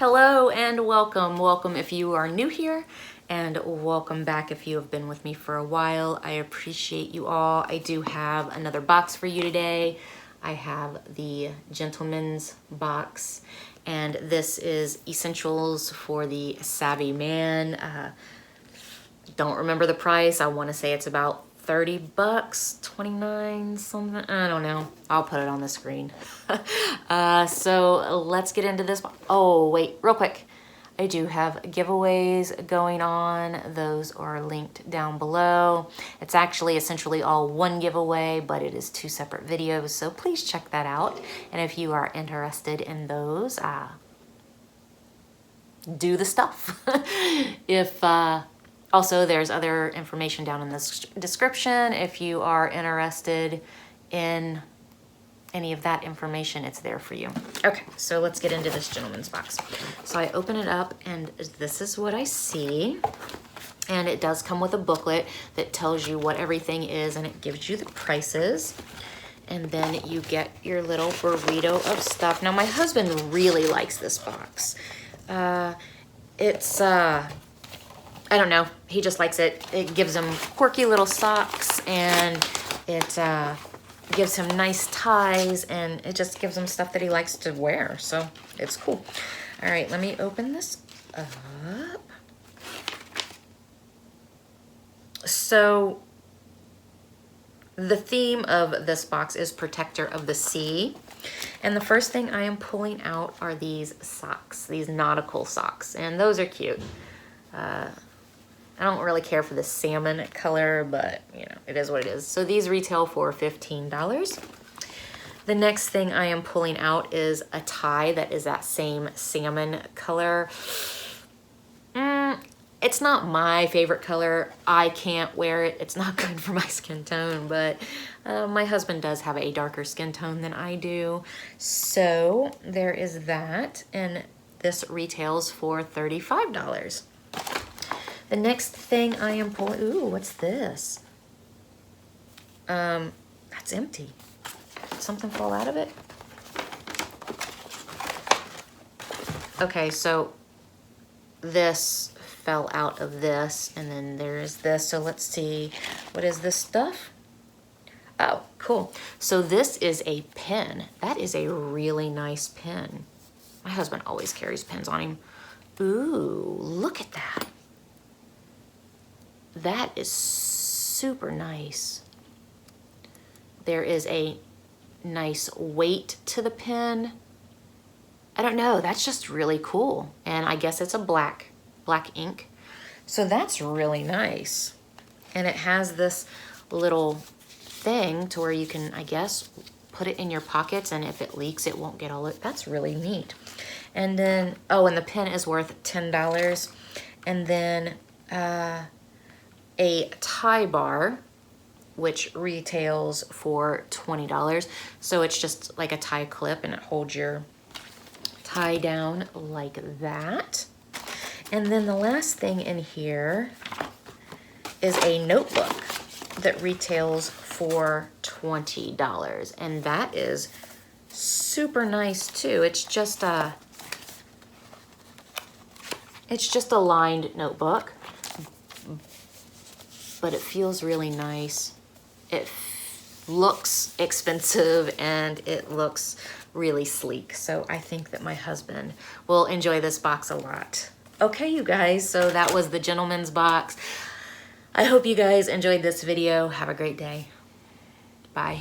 Hello and welcome. Welcome if you are new here, and welcome back if you have been with me for a while. I appreciate you all. I do have another box for you today. I have the gentleman's box, and this is essentials for the savvy man. Don't remember the price. I want to say it's about 30 bucks, 29 something, I don't know. I'll put it on the screen. So let's get into this. Oh wait, real quick, I do have giveaways going on. Those are linked down below. It's actually essentially all one giveaway, but it is two separate videos, so please check that out. And if you are interested in those, do the stuff. Also, there's other information down in the description. If you are interested in any of that information, it's there for you. Okay, so let's get into this gentleman's box. So I open it up, and this is what I see. And it does come with a booklet that tells you what everything is, and it gives you the prices. And then you get your little burrito of stuff. Now, my husband really likes this box. I don't know, he just likes it. It gives him quirky little socks, and it gives him nice ties, and it just gives him stuff that he likes to wear, so it's cool. All right, let me open this up. So the theme of this box is Protector of the Sea. And the first thing I am pulling out are these socks, these nautical socks, and those are cute. I don't really care for the salmon color, but you know, it is what it is. So these retail for $15. The next thing I am pulling out is a tie that is that same salmon color. It's not my favorite color. I can't wear it. It's not good for my skin tone, but my husband does have a darker skin tone than I do. So there is that, and this retails for $35. The next thing I am pulling, ooh, what's this? That's empty. Did something fall out of it? Okay, so this fell out of this, and then there's this. So let's see, what is this stuff? Oh, cool. So this is a pen. That is a really nice pen. My husband always carries pens on him. Ooh, look at that. That is super nice. There is a nice weight to the pen. I don't know, that's just really cool. And I guess it's a black ink. So that's really nice. And it has this little thing to where you can, I guess, put it in your pockets, and if it leaks, it won't get all it. That's really neat. And then, oh, and the pen is worth $10. And then, a tie bar, which retails for $20. So it's just like a tie clip, and it holds your tie down like that. And then the last thing in here is a notebook that retails for $20. And that is super nice too. It's just a lined notebook, but it feels really nice. It looks expensive, and it looks really sleek. So I think that my husband will enjoy this box a lot. Okay, you guys, so that was the gentleman's box. I hope you guys enjoyed this video. Have a great day. Bye.